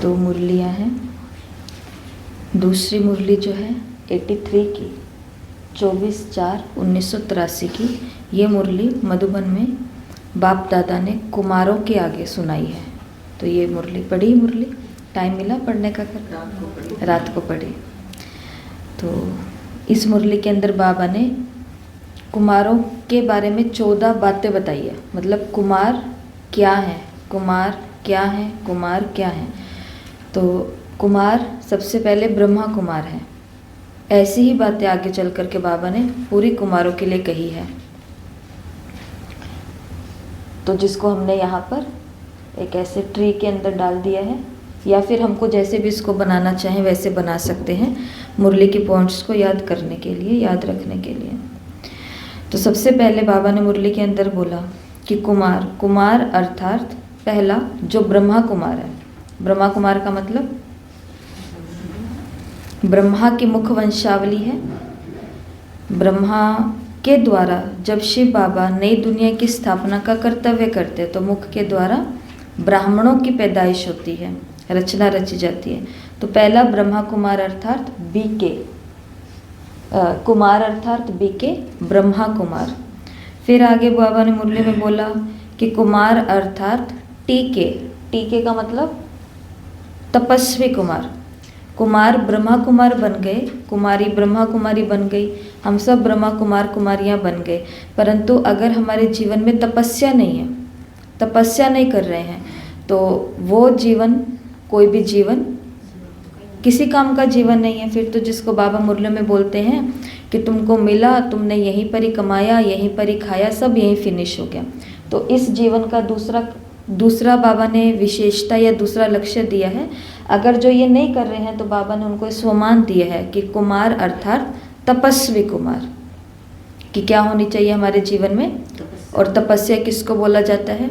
दो मुरलियाँ हैं। दूसरी मुरली जो है 83 की 24/4/1983 की, ये मुरली मधुबन में बाप दादा ने कुमारों के आगे सुनाई है। तो ये मुरली पढ़ी, मुरली टाइम मिला पढ़ने का? कर रात को पढ़ी। तो इस मुरली के अंदर बाबा ने कुमारों के बारे में 14 बातें बताई है। मतलब कुमार क्या है, कुमार क्या है, कुमार क्या है। तो कुमार सबसे पहले ब्रह्मा कुमार है। ऐसी ही बातें आगे चल कर के बाबा ने पूरी कुमारों के लिए कही है। तो जिसको हमने यहाँ पर एक ऐसे ट्री के अंदर डाल दिया है, या फिर हमको जैसे भी इसको बनाना चाहें वैसे बना सकते हैं, मुरली की पॉइंट्स को याद करने के लिए, याद रखने के लिए। तो सबसे पहले बाबा ने मुरली के अंदर बोला कि कुमार, कुमार अर्थात पहला जो ब्रह्मा कुमार है। ब्रह्मा कुमार का मतलब ब्रह्मा की मुख वंशावली है। ब्रह्मा के द्वारा जब शिव बाबा नई दुनिया की स्थापना का कर्तव्य करते तो मुख के द्वारा ब्राह्मणों की पैदाइश होती है, रचना रची जाती है। तो पहला ब्रह्मा कुमार अर्थात बीके, कुमार अर्थात बीके, ब्रह्मा कुमार। फिर आगे बाबा ने मुरली में बोला कि कुमार अर्थात टीके, टीके का मतलब तपस्वी कुमार। कुमार ब्रह्मा कुमार बन गए, कुमारी ब्रह्मा कुमारी बन गई, हम सब ब्रह्मा कुमार कुमारियाँ बन गए। परंतु अगर हमारे जीवन में तपस्या नहीं है, तपस्या नहीं कर रहे हैं, तो वो जीवन, कोई भी जीवन किसी काम का जीवन नहीं है। फिर तो जिसको बाबा मुरली में बोलते हैं कि तुमको मिला, तुमने यहीं पर ही कमाया, यहीं पर ही खाया, सब यहीं फिनिश हो गया। तो इस जीवन का दूसरा बाबा ने विशेषता या दूसरा लक्ष्य दिया है। अगर जो ये नहीं कर रहे हैं तो बाबा ने उनको स्वमान दिया है कि कुमार अर्थात तपस्वी कुमार, कि क्या होनी चाहिए हमारे जीवन में। और तपस्या किसको बोला जाता है?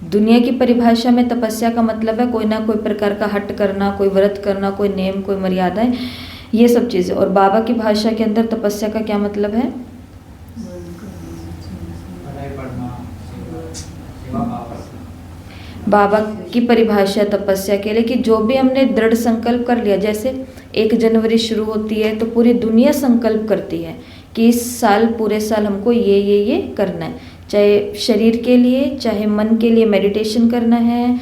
दुनिया की परिभाषा में तपस्या का मतलब है कोई ना कोई प्रकार का हट करना, कोई व्रत करना, कोई नियम, कोई मर्यादाएं, ये सब चीज़ें। और बाबा की भाषा के अंदर तपस्या का क्या मतलब है? बाबा की परिभाषा तपस्या के लिए कि जो भी हमने दृढ़ संकल्प कर लिया, जैसे 1 जनवरी शुरू होती है तो पूरी दुनिया संकल्प करती है कि इस साल, पूरे साल हमको ये करना है। चाहे शरीर के लिए, चाहे मन के लिए मेडिटेशन करना है,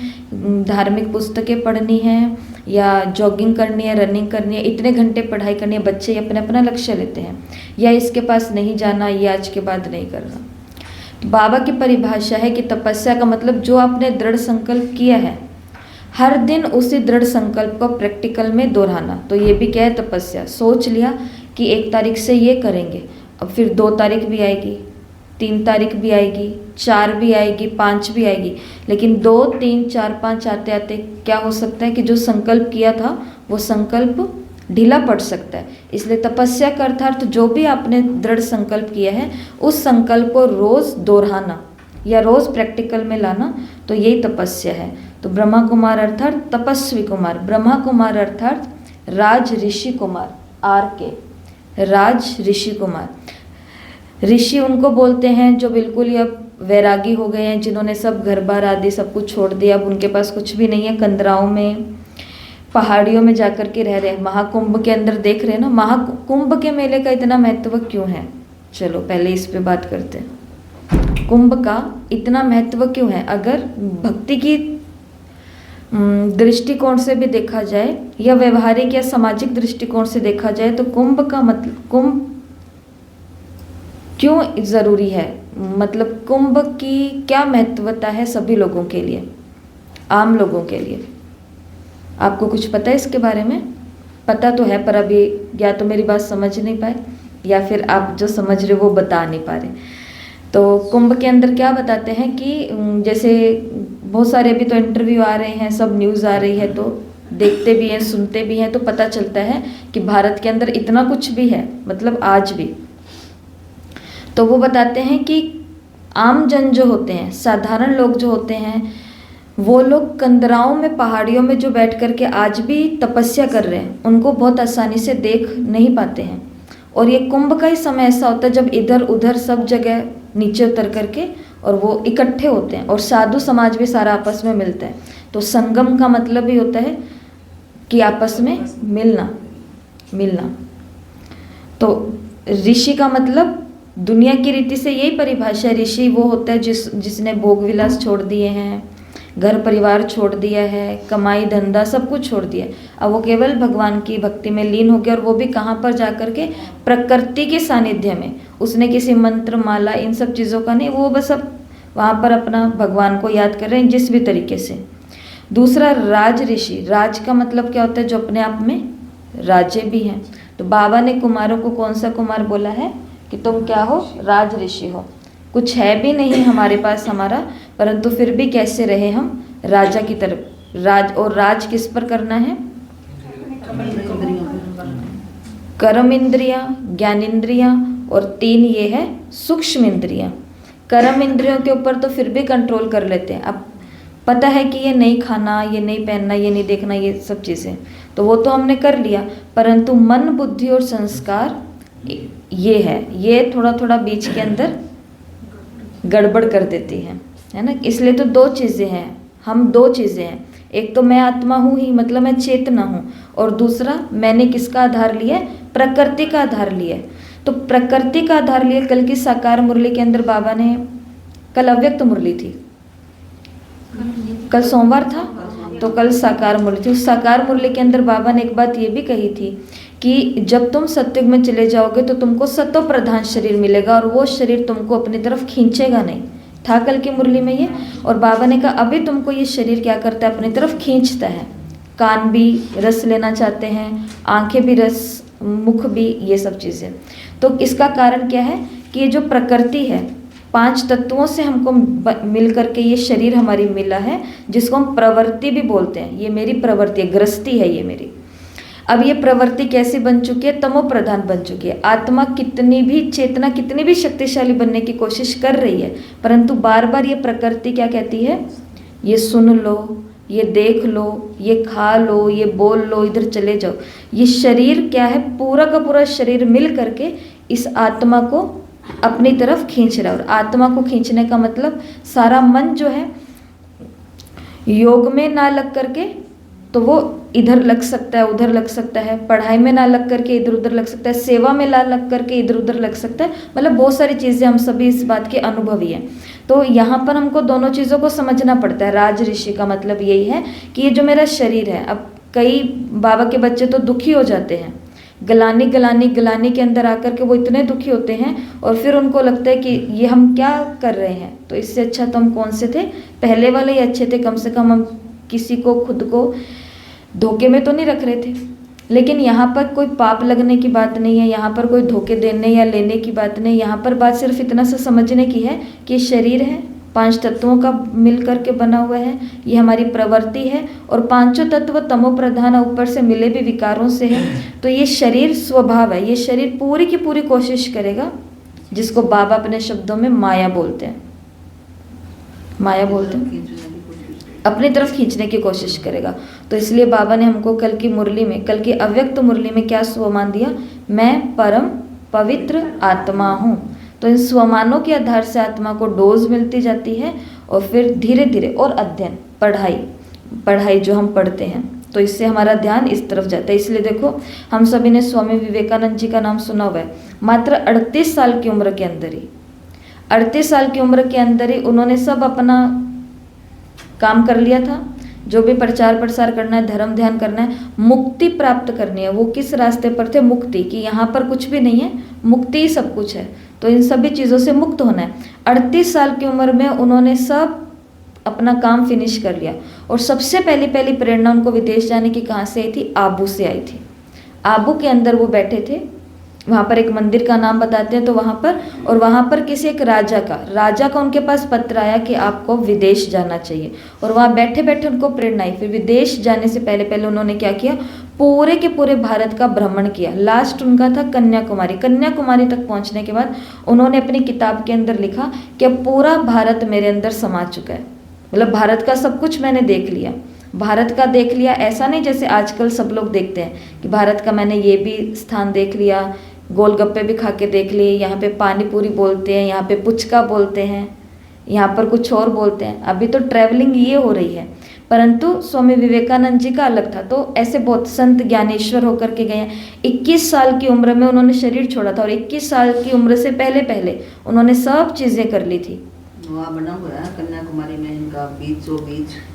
धार्मिक पुस्तकें पढ़नी है, या जॉगिंग करनी है, रनिंग करनी है, इतने घंटे पढ़ाई करनी है। बच्चे अपना अपना लक्ष्य लेते हैं, या इसके पास नहीं जाना, ये आज के बाद नहीं करना। बाबा की परिभाषा है कि तपस्या का मतलब जो आपने दृढ़ संकल्प किया है, हर दिन उसी दृढ़ संकल्प को प्रैक्टिकल में दोहराना। तो ये भी क्या है? तपस्या। सोच लिया कि 1 तारीख से ये करेंगे, अब फिर 2 तारीख भी आएगी, 3 तारीख भी आएगी, 4 भी आएगी, 5 भी आएगी, लेकिन 2, 3, 4, 5 आते आते क्या हो सकता है कि जो संकल्प किया था वो संकल्प ढीला पड़ सकता है। इसलिए तपस्या का अर्थात जो भी आपने दृढ़ संकल्प किया है उस संकल्प को रोज दोहराना या रोज प्रैक्टिकल में लाना, तो यही तपस्या है। तो ब्रह्मा कुमार अर्थात तपस्वी कुमार, ब्रह्मा कुमार अर्थात राज ऋषि कुमार, आर के राज ऋषि कुमार। ऋषि उनको बोलते हैं जो बिल्कुल ही अब वैरागी हो गए हैं, जिन्होंने सब घर बार आदि सब कुछ छोड़ दिया, अब उनके पास कुछ भी नहीं है, कंदराओं में, पहाड़ियों में जाकर के रह रहे हैं। महाकुंभ के अंदर देख रहे हैं ना, महाकुंभ के मेले का इतना महत्व क्यों है? चलो पहले इस पे बात करते हैं। कुंभ का इतना महत्व क्यों है? अगर भक्ति की दृष्टिकोण से भी देखा जाए या व्यवहारिक या सामाजिक दृष्टिकोण से देखा जाए तो कुंभ का मतलब, कुंभ क्यों जरूरी है, मतलब कुंभ की क्या महत्वता है सभी लोगों के लिए, आम लोगों के लिए? आपको कुछ पता है इसके बारे में? पता तो है पर अभी या तो मेरी बात समझ नहीं पाए, या फिर आप जो समझ रहे वो बता नहीं पा रहे। तो कुंभ के अंदर क्या बताते हैं कि जैसे बहुत सारे अभी तो इंटरव्यू आ रहे हैं, सब न्यूज़ आ रही है, तो देखते भी हैं, सुनते भी हैं, तो पता चलता है कि भारत के अंदर इतना कुछ भी है, मतलब आज भी। तो वो बताते हैं कि आम जन जो होते हैं, साधारण लोग जो होते हैं, वो लोग कंदराओं में, पहाड़ियों में जो बैठ कर के आज भी तपस्या कर रहे हैं, उनको बहुत आसानी से देख नहीं पाते हैं। और ये कुंभ का ही समय ऐसा होता है जब इधर उधर सब जगह नीचे उतर करके और वो इकट्ठे होते हैं, और साधु समाज भी सारा आपस में मिलता है। तो संगम का मतलब ही होता है कि आपस में मिलना। तो ऋषि का मतलब दुनिया की रीति से यही परिभाषा है। ऋषि वो होता है जिसने भोग विलास छोड़ दिए हैं, घर परिवार छोड़ दिया है, कमाई धंधा सब कुछ छोड़ दिया। अब वो केवल भगवान की भक्ति में लीन हो गया, और वो भी कहाँ पर जा कर के, प्रकृति के सानिध्य में। उसने किसी मंत्र माला इन सब चीज़ों का नहीं, वो बस अब वहाँ पर अपना भगवान को याद कर रहे हैं जिस भी तरीके से। दूसरा राज ऋषि, राज का मतलब क्या होता है? जो अपने आप में राजे भी हैं। तो बाबा ने कुमारों को कौन सा कुमार बोला है कि तुम क्या हो? राज ऋषि हो। कुछ है भी नहीं हमारे पास हमारा, परंतु फिर भी कैसे रहे हम? राजा की तरफ। राज, और राज किस पर करना है? कर्म इंद्रियां, ज्ञान इंद्रियां, और 3 ये है सूक्ष्म इंद्रियां। कर्म इंद्रियों के ऊपर तो फिर भी कंट्रोल कर लेते हैं। अब पता है कि ये नहीं खाना, ये नहीं पहनना, ये नहीं देखना, ये सब चीज़ें तो वो तो हमने कर लिया, परंतु मन, बुद्धि और संस्कार ये है, ये थोड़ा थोड़ा बीच के अंदर गड़बड़ कर देती है ना। इसलिए तो 2 चीज़ें हैं, हम 2 चीज़ें हैं। एक तो मैं आत्मा हूँ ही, मतलब मैं चेतना हूँ, और दूसरा मैंने किसका आधार लिया है? प्रकृति का आधार लिया है। तो प्रकृति का आधार लिया। कल की साकार मुरली के अंदर बाबा ने, कल अव्यक्त मुरली थी, कल सोमवार था, तो कल साकार मुरली थी। उस साकार मुरली के अंदर बाबा ने एक बात ये भी कही थी कि जब तुम सत्युग में चले जाओगे तो तुमको सत्व प्रधान शरीर मिलेगा, और वो शरीर तुमको अपनी तरफ खींचेगा नहीं। था कल की मुरली में ये। और बाबा ने कहा अभी तुमको ये शरीर क्या करता है? अपनी तरफ खींचता है। कान भी रस लेना चाहते हैं, आंखें भी रस, मुख भी, ये सब चीज़ें। तो इसका कारण क्या है कि ये जो प्रकृति है, 5 तत्वों से हमको मिल करके ये शरीर हमारी मिला है, जिसको हम प्रवृत्ति भी बोलते हैं। ये मेरी प्रवृत्ति है, गृहस्थी है ये मेरी। अब ये प्रवृत्ति कैसी बन चुकी है? तमो प्रधान बन चुकी है। आत्मा कितनी भी, चेतना कितनी भी शक्तिशाली बनने की कोशिश कर रही है, परंतु बार बार ये प्रकृति क्या कहती है? ये सुन लो, ये देख लो, ये खा लो, ये बोल लो, इधर चले जाओ। ये शरीर क्या है? पूरा का पूरा शरीर मिल करके इस आत्मा को अपनी तरफ खींच रहा है। और आत्मा को खींचने का मतलब सारा मन जो है योग में ना लग करके तो वो इधर लग सकता है, उधर लग सकता है, पढ़ाई में ना लग करके इधर उधर लग सकता है, सेवा में ना लग करके इधर उधर लग सकता है। मतलब बहुत सारी चीज़ें, हम सभी इस बात के अनुभवी हैं। तो यहाँ पर हमको दोनों चीज़ों को समझना पड़ता है। राज ऋषि का मतलब यही है कि ये जो मेरा शरीर है, अब कई बाबा के बच्चे तो दुखी हो जाते हैं, गलानी के अंदर आकर के वो इतने दुखी होते हैं, और फिर उनको लगता है कि ये हम क्या कर रहे हैं। तो इससे अच्छा तो हम कौन से थे? पहले वाले ही अच्छे थे। कम से कम हम किसी को, खुद को धोखे में तो नहीं रख रहे थे। लेकिन यहाँ पर कोई पाप लगने की बात नहीं है, यहाँ पर कोई धोखे देने या लेने की बात नहीं। यहाँ पर बात सिर्फ इतना सा समझने की है कि शरीर है, 5 तत्वों का मिल करके बना हुआ है, ये हमारी प्रवृत्ति है, और 5 तत्व तमो प्रधान ऊपर से मिले भी विकारों से है। तो ये शरीर स्वभाव है, ये शरीर पूरी की पूरी कोशिश करेगा, जिसको बाबा अपने शब्दों में माया बोलते हैं, माया बोलते हैं, अपनी तरफ खींचने की कोशिश करेगा। तो इसलिए बाबा ने हमको कल की मुरली में, कल की अव्यक्त मुरली में क्या स्वमान दिया? मैं परम पवित्र आत्मा हूँ। तो इन स्वमानों के आधार से आत्मा को डोज मिलती जाती है, और फिर धीरे धीरे, और अध्ययन, पढ़ाई जो हम पढ़ते हैं, तो इससे हमारा ध्यान इस तरफ जाता है। इसलिए देखो, हम सभी ने स्वामी विवेकानंद जी का नाम सुना हुआ है। मात्र 38 साल की उम्र के अंदर ही, 38 साल की उम्र के अंदर ही उन्होंने सब अपना काम कर लिया था। जो भी प्रचार प्रसार करना है, धर्म ध्यान करना है, मुक्ति प्राप्त करनी है। वो किस रास्ते पर थे? मुक्ति की। यहाँ पर कुछ भी नहीं है, मुक्ति ही सब कुछ है। तो इन सभी चीज़ों से मुक्त होना है। 38 साल की उम्र में उन्होंने सब अपना काम फिनिश कर लिया। और सबसे पहली प्रेरणा उनको विदेश जाने की कहाँ से आई थी? आबू से आई थी। आबू के अंदर वो बैठे थे, वहाँ पर एक मंदिर का नाम बताते हैं, तो वहाँ पर, और वहाँ पर किसी एक राजा का उनके पास पत्र आया कि आपको विदेश जाना चाहिए। और वहाँ बैठे बैठे उनको प्रेरणा आई। फिर विदेश जाने से पहले उन्होंने क्या किया? पूरे के पूरे भारत का भ्रमण किया। लास्ट उनका था कन्याकुमारी। कन्याकुमारी तक पहुँचने के बाद उन्होंने अपनी किताब के अंदर लिखा कि अब पूरा भारत मेरे अंदर समा चुका है। मतलब भारत का सब कुछ मैंने देख लिया। भारत का देख लिया ऐसा नहीं जैसे आजकल सब लोग देखते हैं कि भारत का मैंने ये भी स्थान देख लिया, गोलगप्पे भी खा के देख लिए, यहाँ पे पानी पूरी बोलते हैं, यहाँ पे पुचका बोलते हैं, यहाँ पर कुछ और बोलते हैं। अभी तो ट्रैवलिंग ये हो रही है। परंतु स्वामी विवेकानंद जी का अलग था। तो ऐसे बहुत संत ज्ञानेश्वर होकर के गए हैं। 21 साल की उम्र में उन्होंने शरीर छोड़ा था और 21 साल की उम्र से पहले पहले उन्होंने सब चीज़ें कर ली थी। वहाँ बना हुआ है कन्याकुमारी में इनका बीच।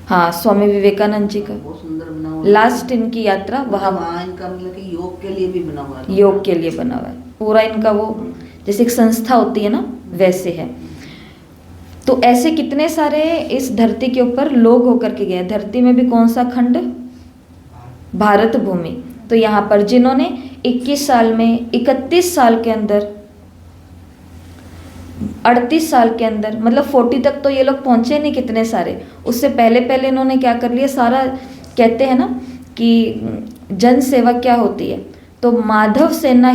हाँ, स्वामी विवेकानंद जी का बहुत सुंदर बना हुआ। लास्ट इनकी यात्रा वहाँ इनका मतलब कि योग के लिए भी बना हुआ है। योग के लिए बना हुआ है पूरा इनका, वो जैसे एक संस्था होती है ना वैसे है। तो ऐसे कितने सारे इस धरती के ऊपर लोग होकर के गए। धरती में भी कौन सा खंड? भारत भूमि। तो यहाँ पर जिन्होंने 21 साल में 31 साल के अंदर 38 साल के अंदर मतलब 40 तक तो ये लोग पहुँचे नहीं कितने सारे, उससे पहले पहले इन्होंने क्या कर लिया सारा। कहते हैं ना कि जन सेवा क्या होती है, तो माधव सेवा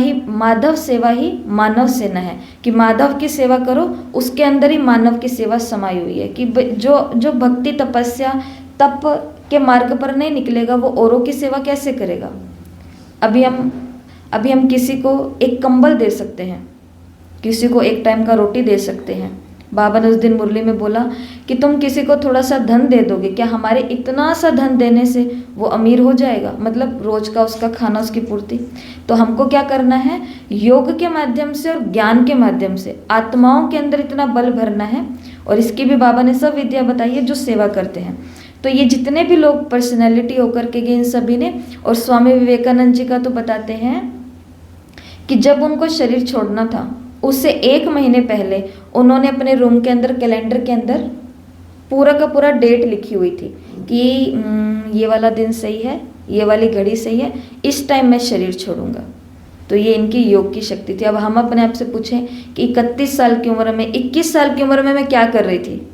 ही मानव सेना है, कि माधव की सेवा करो उसके अंदर ही मानव की सेवा समाई हुई है। कि जो भक्ति तपस्या तप के मार्ग पर नहीं निकलेगा वो औरों की सेवा कैसे करेगा। अभी हम किसी को एक कंबल दे सकते हैं, किसी को एक टाइम का रोटी दे सकते हैं। बाबा ने उस दिन मुरली में बोला कि तुम किसी को थोड़ा सा धन दे दोगे, क्या हमारे इतना सा धन देने से वो अमीर हो जाएगा, मतलब रोज का उसका खाना उसकी पूर्ति। तो हमको क्या करना है, योग के माध्यम से और ज्ञान के माध्यम से आत्माओं के अंदर इतना बल भरना है। और इसकी भी बाबा ने सब विद्या बताई है जो सेवा करते हैं। तो ये जितने भी लोग पर्सनैलिटी होकर के गए इन सभी ने, और स्वामी विवेकानंद जी का तो बताते हैं कि जब उनको शरीर छोड़ना था उससे 1 महीने पहले उन्होंने अपने रूम के अंदर कैलेंडर के अंदर पूरा का पूरा डेट लिखी हुई थी कि ये वाला दिन सही है, ये वाली घड़ी सही है, इस टाइम मैं शरीर छोड़ूंगा। तो ये इनकी योग की शक्ति थी। अब हम अपने आप से पूछें कि 31 साल की उम्र में 21 साल की उम्र में मैं क्या कर रही थी,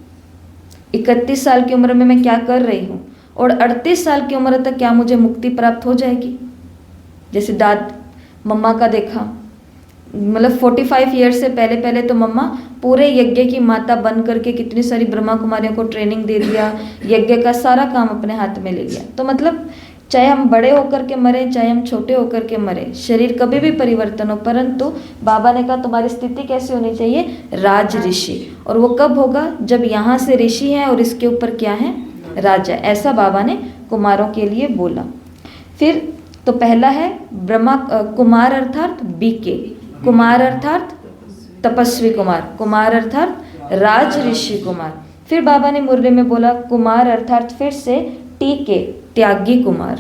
31 साल की उम्र में मैं क्या कर रही हूँ, और 38 साल की उम्र तक क्या मुझे मुक्ति प्राप्त हो जाएगी। जैसे मम्मा का देखा, मतलब 45 ईयर्स से पहले पहले तो मम्मा पूरे यज्ञ की माता बन करके कितनी सारी ब्रह्मा कुमारियों को ट्रेनिंग दे दिया, यज्ञ का सारा काम अपने हाथ में ले लिया। तो मतलब चाहे हम बड़े होकर के मरे, चाहे हम छोटे होकर के मरे, शरीर कभी भी परिवर्तन हो, परंतु बाबा ने कहा तुम्हारी स्थिति कैसी होनी चाहिए, राज ऋषि। और वो कब होगा, जब यहाँ से ऋषि हैं और इसके ऊपर क्या है, राजा। ऐसा बाबा ने कुमारों के लिए बोला। फिर तो पहला है कुमार अर्थात बीके, कुमार अर्थात तपस्वी कुमार, कुमार अर्थात राज ऋषि कुमार। फिर बाबा ने मुरली में बोला कुमार अर्थात फिर से टीके, त्यागी कुमार,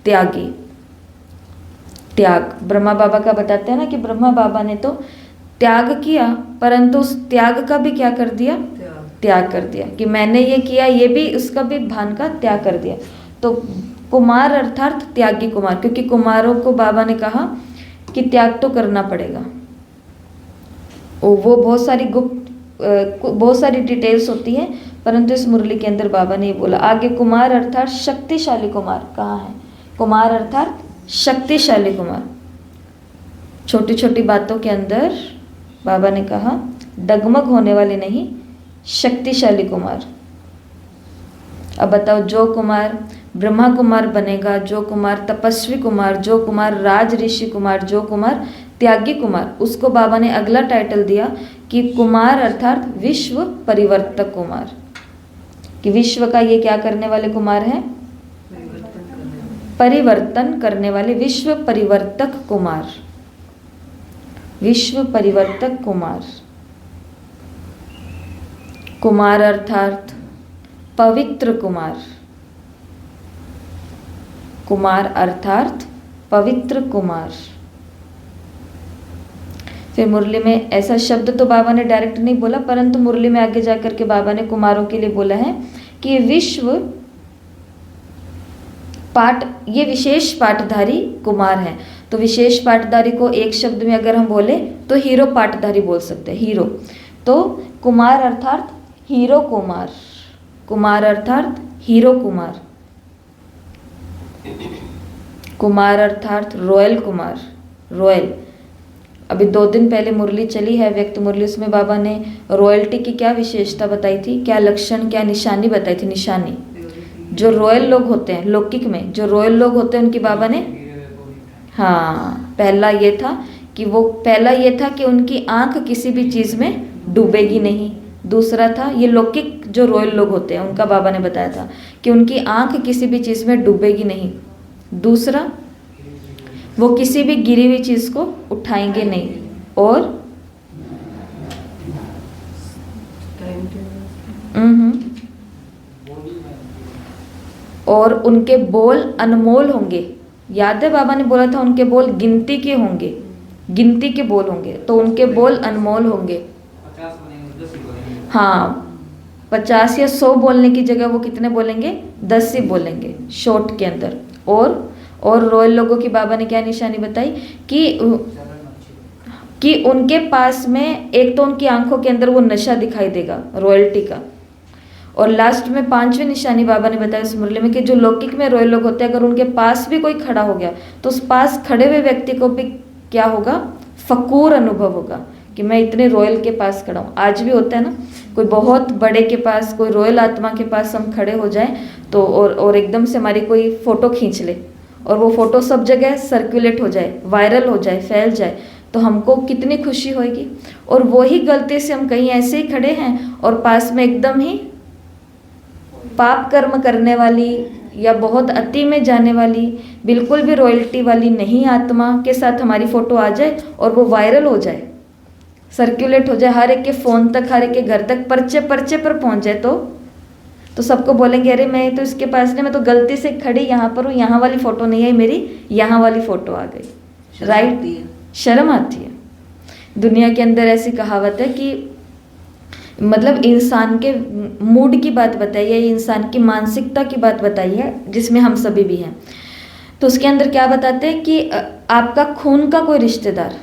त्यागी, त्याग। ब्रह्मा बाबा का बताते हैं ना कि ब्रह्मा बाबा ने तो त्याग किया, परंतु उस त्याग का भी क्या कर दिया, त्याग कर दिया, कि मैंने ये किया, ये भी उसका भी भान का त्याग कर दिया। तो कुमार अर्थात त्यागी कुमार, क्योंकि कुमारों को बाबा ने कहा कि त्याग तो करना पड़ेगा। वो बहुत सारी डिटेल्स होती हैं, परंतु इस मुरली के अंदर बाबा ने ये बोला। आगे कुमार अर्थात शक्तिशाली कुमार, कहाँ है, कुमार अर्थात शक्तिशाली कुमार। छोटी छोटी बातों के अंदर बाबा ने कहा डगमग होने वाले नहीं, शक्तिशाली कुमार। अब बताओ, जो कुमार ब्रह्मा कुमार बनेगा, जो कुमार तपस्वी कुमार, जो कुमार राज ऋषि कुमार, जो कुमार त्यागी कुमार, उसको बाबा ने अगला टाइटल दिया कि कुमार अर्थात विश्व परिवर्तक कुमार, कि विश्व का ये क्या करने वाले कुमार हैं, परिवर्तन करने वाले, विश्व परिवर्तक कुमार, विश्व परिवर्तक कुमार। कुमार अर्थात पवित्र कुमार, कुमार अर्थात पवित्र कुमार। फिर मुरली में ऐसा शब्द तो बाबा ने डायरेक्ट नहीं बोला, परंतु मुरली में आगे जाकर के बाबा ने कुमारों के लिए बोला है कि ये विशेष पाठधारी कुमार हैं। तो विशेष पाठधारी को एक शब्द में अगर हम बोले तो हीरो पाठधारी बोल सकते हैं, हीरो। तो कुमार अर्थात हीरो कुमार, कुमार अर्थात हीरो कुमार, कुमार अर्थात रॉयल कुमार, रॉयल। अभी 2 दिन पहले मुरली चली है, व्यक्त मुरली, उसमें बाबा ने रॉयल्टी की क्या विशेषता बताई थी, क्या लक्षण, क्या निशानी बताई थी। निशानी जो रॉयल लोग होते हैं, लौकिक में जो रॉयल लोग होते हैं उनकी बाबा ने, हाँ, पहला ये था कि उनकी आंख किसी भी चीज़ में डूबेगी नहीं। दूसरा था ये लौकिक जो रॉयल लोग होते हैं उनका बाबा ने बताया था कि उनकी आंख किसी भी चीज़ में डूबेगी नहीं। दूसरा, वो किसी भी गिरी हुई चीज़ को उठाएंगे नहीं। और और उनके बोल अनमोल होंगे। याद है बाबा ने बोला था उनके बोल गिनती के होंगे, गिनती के बोल होंगे, तो उनके बोल अनमोल होंगे। हाँ, 50 या 100 बोलने की जगह वो कितने बोलेंगे? 10 ही बोलेंगे शॉर्ट के अंदर। और रॉयल लोगों की बाबा ने क्या निशानी बताई कि उनके पास में एक तो उनकी आंखों के अंदर वो नशा दिखाई देगा रॉयल्टी का। और लास्ट में 5वीं निशानी बाबा ने बताया उस मुरली में कि जो लौकिक में रॉयल लोग होते हैं, अगर उनके पास भी कोई खड़ा हो गया तो उस पास खड़े हुए व्यक्ति को भी क्या होगा? फकूर अनुभव होगा कि मैं इतने रॉयल के पास खड़ा हूँ। आज भी होता है ना, कोई बहुत बड़े के पास, कोई रॉयल आत्मा के पास हम खड़े हो जाएं तो और एकदम से हमारी कोई फ़ोटो खींच ले और वो फ़ोटो सब जगह सर्कुलेट हो जाए, वायरल हो जाए, फैल जाए, तो हमको कितनी खुशी होगी। और वही गलती से हम कहीं ऐसे ही खड़े हैं और पास में एकदम ही पाप कर्म करने वाली या बहुत अति में जाने वाली, बिल्कुल भी रॉयल्टी वाली नहीं आत्मा के साथ हमारी फ़ोटो आ जाए और वो वायरल हो जाए, सर्कुलेट हो जाए, हर एक के फ़ोन तक, हर एक के घर तक, पर्चे पर पहुंच जाए, तो सबको बोलेंगे अरे मैं तो इसके पास नहीं, मैं तो गलती से खड़ी यहाँ पर हूँ, यहाँ वाली फ़ोटो नहीं आई मेरी, यहाँ वाली फ़ोटो आ गई। राइट, शर्म आती है। दुनिया के अंदर ऐसी कहावत है कि मतलब इंसान के मूड की बात बताई है, इंसान की मानसिकता की बात बताई है, जिसमें हम सभी भी हैं। तो उसके अंदर क्या बताते हैं कि आपका खून का कोई रिश्तेदार,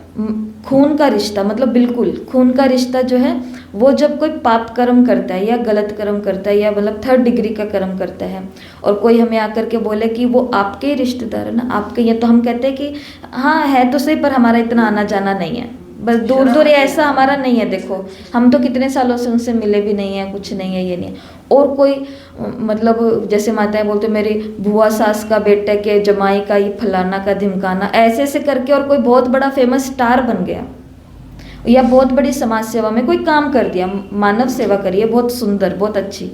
खून का रिश्ता मतलब बिल्कुल खून का रिश्ता जो है, वो जब कोई पाप कर्म करता है या गलत कर्म करता है या मतलब 3rd डिग्री का कर्म करता है और कोई हमें आकर के बोले कि वो आपके ही रिश्तेदार है ना, आपके, ये तो हम कहते हैं कि हाँ है तो सही, पर हमारा इतना आना जाना नहीं है, बस दूर दूर ऐसा हमारा नहीं है, देखो हम तो कितने सालों से उनसे मिले भी नहीं है, कुछ नहीं है, ये नहीं है। और कोई मतलब जैसे माताएं बोलते मेरी बुआ सास का बेटा के जमाई का ये फलाना का ढिमकाना, ऐसे ऐसे करके, और कोई बहुत बड़ा फेमस स्टार बन गया या बहुत बड़ी समाज सेवा में कोई काम कर दिया, मानव सेवा करिए, बहुत सुंदर, बहुत अच्छी,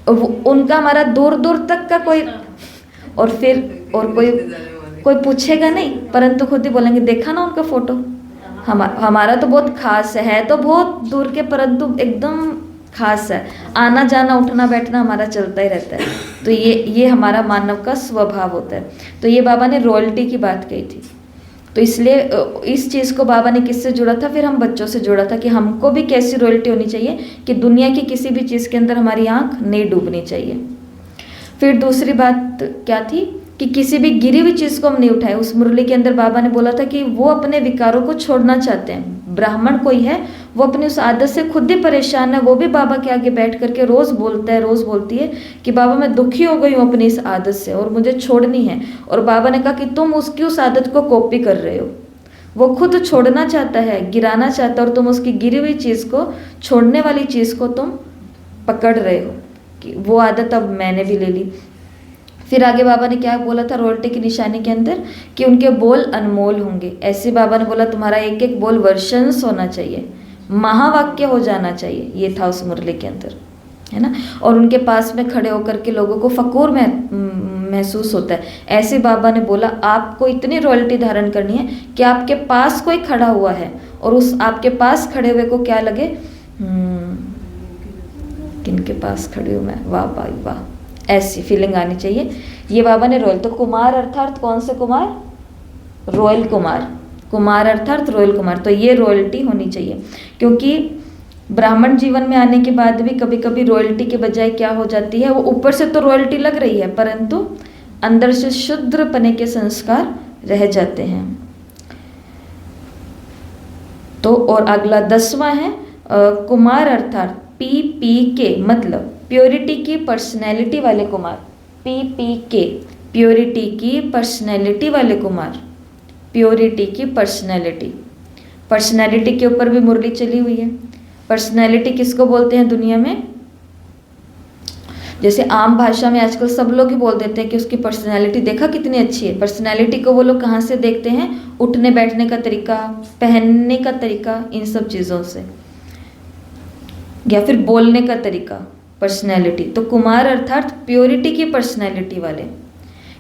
और उनका हमारा दूर दूर तक का कोई, और फिर और कोई पूछेगा नहीं, परंतु खुद ही बोलेंगे देखा ना उनका फोटो, हमारा तो बहुत खास है, तो बहुत दूर के परंतु एकदम खास है, आना जाना उठना बैठना हमारा चलता ही रहता है। तो ये हमारा मानव का स्वभाव होता है। तो ये बाबा ने रॉयल्टी की बात कही थी, तो इसलिए इस चीज़ को बाबा ने किससे जोड़ा था? फिर हम बच्चों से जोड़ा था कि हमको भी कैसी रॉयल्टी होनी चाहिए कि दुनिया की किसी भी चीज़ के अंदर हमारी आंख नहीं डूबनी चाहिए। फिर दूसरी बात क्या थी कि किसी भी गिरी हुई चीज़ को हम नहीं उठाए। उस मुरली के अंदर बाबा ने बोला था कि वो अपने विकारों को छोड़ना चाहते हैं। ब्राह्मण कोई है, वो अपनी उस आदत से खुद ही परेशान है, वो भी बाबा के आगे बैठ करके रोज़ बोलता है, रोज़ बोलती है कि बाबा मैं दुखी हो गई हूँ अपनी इस आदत से और मुझे छोड़नी है। और बाबा ने कहा कि तुम उसकी उस आदत को कॉपी कर रहे हो। वो खुद छोड़ना चाहता है, गिराना चाहता है, और तुम उसकी गिरी हुई चीज़ को, छोड़ने वाली चीज़ को तुम पकड़ रहे हो कि वो आदत अब मैंने भी ले ली। फिर आगे बाबा ने क्या बोला था रॉयल्टी की निशानी के अंदर कि उनके बोल अनमोल होंगे। ऐसे बाबा ने बोला तुम्हारा एक एक बोल वर्शंस होना चाहिए, महावाक्य हो जाना चाहिए। ये था उस मुरली के अंदर, है ना। और उनके पास में खड़े होकर के लोगों को फकूर महसूस होता है। ऐसे बाबा ने बोला आपको इतनी रॉयल्टी धारण करनी है कि आपके पास कोई खड़ा हुआ है और उस आपके पास खड़े हुए को क्या लगे, किनके पास खड़े हूँ मैं, वाह भाई वाह, ऐसी फीलिंग आनी चाहिए। ये बाबा ने रॉयल, तो कुमार अर्थात कौन से कुमार? रॉयल कुमार, कुमार अर्थात रॉयल कुमार। तो ये रॉयल्टी होनी चाहिए, क्योंकि ब्राह्मण जीवन में आने के बाद भी कभी कभी रॉयल्टी के बजाय क्या हो जाती है, वो ऊपर से तो रॉयल्टी लग रही है परंतु अंदर से शुद्रपने के संस्कार रह जाते हैं। तो और अगला 10वां है कुमार अर्थात PPK, मतलब प्योरिटी की पर्सनैलिटी वाले कुमार। PPK, प्योरिटी की पर्सनैलिटी वाले कुमार, प्योरिटी की पर्सनैलिटी। पर्सनैलिटी के ऊपर भी मुरली चली हुई है। पर्सनैलिटी किसको बोलते हैं दुनिया में? जैसे आम भाषा में आजकल सब लोग ही बोल देते हैं कि उसकी पर्सनैलिटी देखा कितनी अच्छी है। पर्सनैलिटी को वो लोग कहाँ से देखते हैं? उठने बैठने का तरीका, पहनने का तरीका, इन सब चीज़ों से, या फिर बोलने का तरीका। पर्सनैलिटी। तो कुमार अर्थात प्योरिटी की पर्सनैलिटी वाले,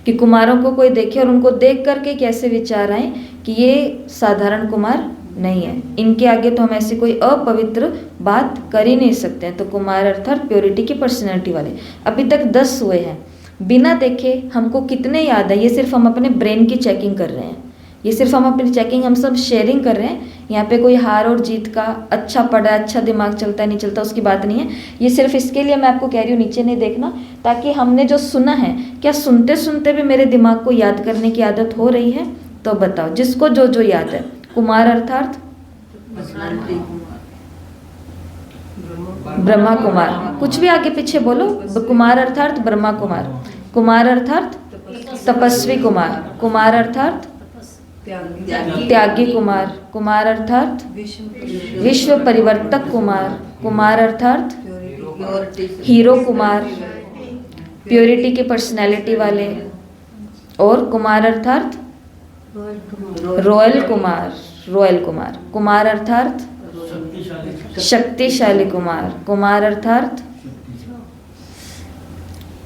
कि कुमारों को कोई देखे और उनको देख करके कैसे विचार आए कि ये साधारण कुमार नहीं है, इनके आगे तो हम ऐसी कोई अपवित्र बात कर ही नहीं सकते हैं। तो कुमार अर्थात प्योरिटी की पर्सनैलिटी वाले। अभी तक 10 हुए हैं, बिना देखे हमको कितने याद है, ये सिर्फ हम अपने ब्रेन की चेकिंग कर रहे हैं, ये सिर्फ हम अपनी चेकिंग, हम सब शेयरिंग कर रहे हैं। यहाँ पे कोई हार और जीत का अच्छा पढ़ा अच्छा दिमाग चलता है नहीं चलता उसकी बात नहीं है, ये सिर्फ इसके लिए मैं आपको कह रही हूँ नीचे नहीं देखना, ताकि हमने जो सुना है क्या सुनते सुनते भी मेरे दिमाग को याद करने की आदत हो रही है। तो बताओ जिसको जो जो याद है। कुमार अर्थात ब्रह्मा कुमार, कुछ भी आगे पीछे बोलो। कुमार अर्थात ब्रह्मा कुमार, कुमार अर्थात तपस्वी कुमार, कुमार अर्थात त्यागी कुमार, कुमार अर्थात विश्व परिवर्तक कुमार, कुमार अर्थात हीरो कुमार, प्योरिटी की पर्सनैलिटी वाले, और कुमार अर्थात रॉयल कुमार, रॉयल कुमार, कुमार अर्थात शक्तिशाली कुमार, कुमार अर्थात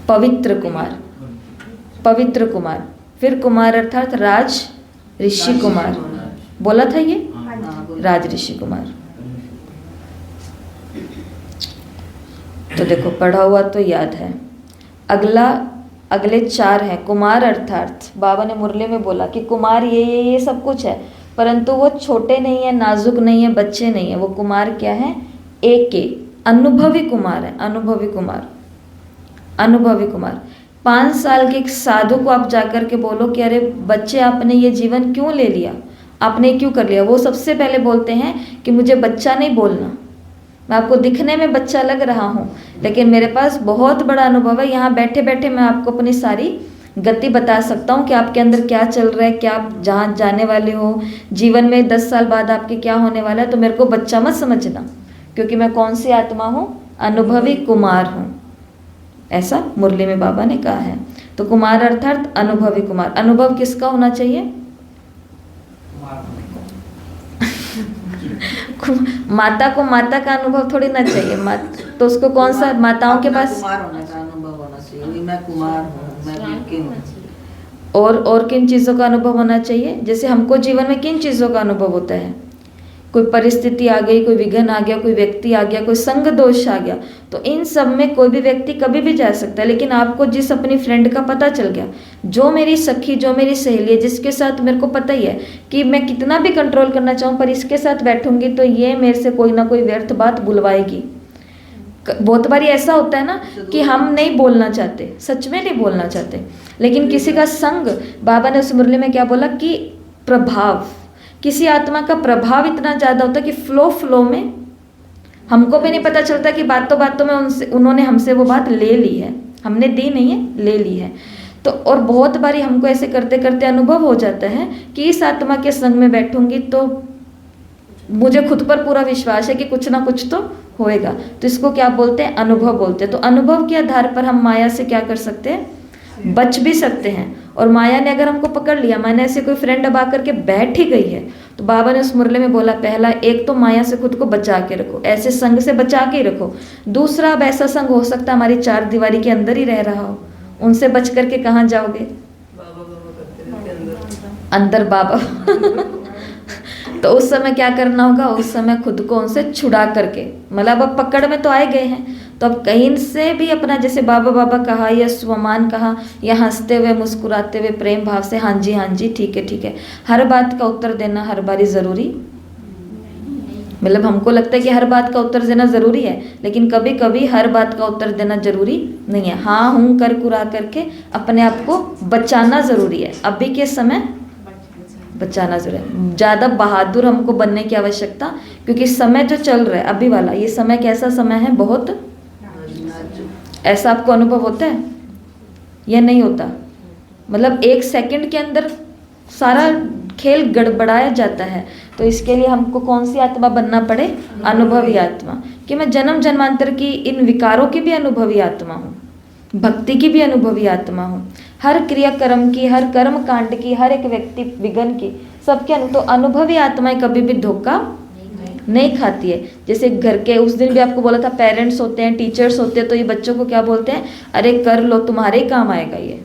पवित्र कुमार, पवित्र कुमार, फिर कुमार अर्थात राज ऋषि कुमार, बोला था ये राज ऋषि कुमार। तो देखो पढ़ा हुआ तो याद है। अगले 4 हैं। कुमार अर्थात बाबा ने मुरली में बोला कि कुमार ये सब कुछ है, परंतु वो छोटे नहीं है, नाजुक नहीं है, बच्चे नहीं है। वो कुमार क्या है? एक अनुभवी कुमार है, अनुभवी कुमार, अनुभवी कुमार। 5 साल के एक साधु को आप जाकर के बोलो कि अरे बच्चे आपने ये जीवन क्यों ले लिया, आपने क्यों कर लिया, वो सबसे पहले बोलते हैं कि मुझे बच्चा नहीं बोलना, मैं आपको दिखने में बच्चा लग रहा हूँ लेकिन मेरे पास बहुत बड़ा अनुभव है, यहाँ बैठे बैठे मैं आपको अपनी सारी गति बता सकता हूँ कि आपके अंदर क्या चल रहा है, क्या आप जहाँ जाने वाले हो, जीवन में 10 साल बाद आपके क्या होने वाला है। तो मेरे को बच्चा मत समझना, क्योंकि मैं कौन सी आत्मा हूँ? अनुभवी कुमार हूँ, ऐसा मुरली में बाबा ने कहा है। तो कुमार अर्थात अनुभवी कुमार। अनुभव किसका होना चाहिए? माता को माता का अनुभव थोड़ी ना चाहिए, तो उसको कौन सा माताओं के पास कुमार होने का अनुभव होना चाहिए, मैं कुमार हूँ, मैं विज्ञ हूँ। और किन चीज़ों का अनुभव होना चाहिए? जैसे हमको जीवन में किन चीज़ों का अनुभव होता है? कोई परिस्थिति आ गई, कोई विघ्न आ गया, कोई व्यक्ति आ गया, कोई संग दोष आ गया, तो इन सब में कोई भी व्यक्ति कभी भी जा सकता है। लेकिन आपको जिस अपनी फ्रेंड का पता चल गया, जो मेरी सखी, जो मेरी सहेली है, जिसके साथ मेरे को पता ही है कि मैं कितना भी कंट्रोल करना चाहूँ पर इसके साथ बैठूंगी तो ये मेरे से कोई ना कोई व्यर्थ बात बुलवाएगी। बहुत बारी ऐसा होता है ना कि हम नहीं बोलना चाहते, सच में नहीं बोलना चाहते, लेकिन किसी का संग, बाबा ने उस मुरली में क्या बोला कि प्रभाव, किसी आत्मा का प्रभाव इतना ज़्यादा होता है कि फ्लो में हमको भी नहीं पता चलता कि बातों बातों में उन्होंने हमसे वो बात ले ली है, हमने दी नहीं है, ले ली है। तो और बहुत बारी हमको ऐसे करते करते अनुभव हो जाता है कि इस आत्मा के संग में बैठूंगी तो मुझे खुद पर पूरा विश्वास है कि कुछ ना कुछ तो होएगा। तो इसको क्या बोलते हैं? अनुभव बोलते हैं। तो अनुभव के आधार पर हम माया से क्या कर सकते हैं? बच भी सकते हैं। और माया ने अगर हमको पकड़ लिया, मैंने ऐसे कोई फ्रेंड अब आकर के बैठ ही गई है, तो बाबा ने उस मुरली में बोला, पहला एक तो माया से खुद को बचा के रखो, ऐसे संग से बचा के ही रखो। दूसरा, अब ऐसा संग हो सकता है हमारी 4 दीवारी के अंदर ही रह रहा हो, उनसे बच करके कहाँ जाओगे? अंदर बाबा तो उस समय क्या करना होगा? उस समय खुद को उनसे छुड़ा करके, मतलब अब पकड़ में तो आए गए हैं, तो अब कहीं से भी अपना, जैसे बाबा बाबा कहा या स्वमान कहा या हंसते हुए मुस्कुराते हुए प्रेम भाव से हाँ जी ठीक है, हर बात का उत्तर देना हर बारी ज़रूरी, मतलब हमको लगता है कि हर बात का उत्तर देना ज़रूरी है, लेकिन कभी कभी हर बात का उत्तर देना ज़रूरी नहीं है। हाँ हूँ कर कुरा करके अपने आप को बचाना ज़रूरी है, अभी के समय बचाना जरूरी है। ज़्यादा बहादुर हमको बनने की आवश्यकता, क्योंकि समय जो चल रहा है अभी वाला, ये समय कैसा समय है? बहुत ऐसा आपको अनुभव होता है या नहीं होता? मतलब 1 सेकंड के अंदर सारा खेल गड़बड़ाया जाता है। तो इसके लिए हमको कौन सी आत्मा बनना पड़े? अनुभवी आत्मा, कि मैं जन्म जन्मांतर की इन विकारों की भी अनुभवी आत्मा हूँ, भक्ति की भी अनुभवी आत्मा हूँ, हर क्रिया कर्म की, हर कर्म कांड की, हर एक व्यक्ति विघ्न की, सबके तो अनुभवी आत्माएं कभी भी धोखा नहीं खाती है। जैसे घर के उस दिन भी आपको बोला था, पेरेंट्स होते हैं, टीचर्स होते हैं, तो ये बच्चों को क्या बोलते हैं, अरे कर लो, तुम्हारे ही काम आएगा, ये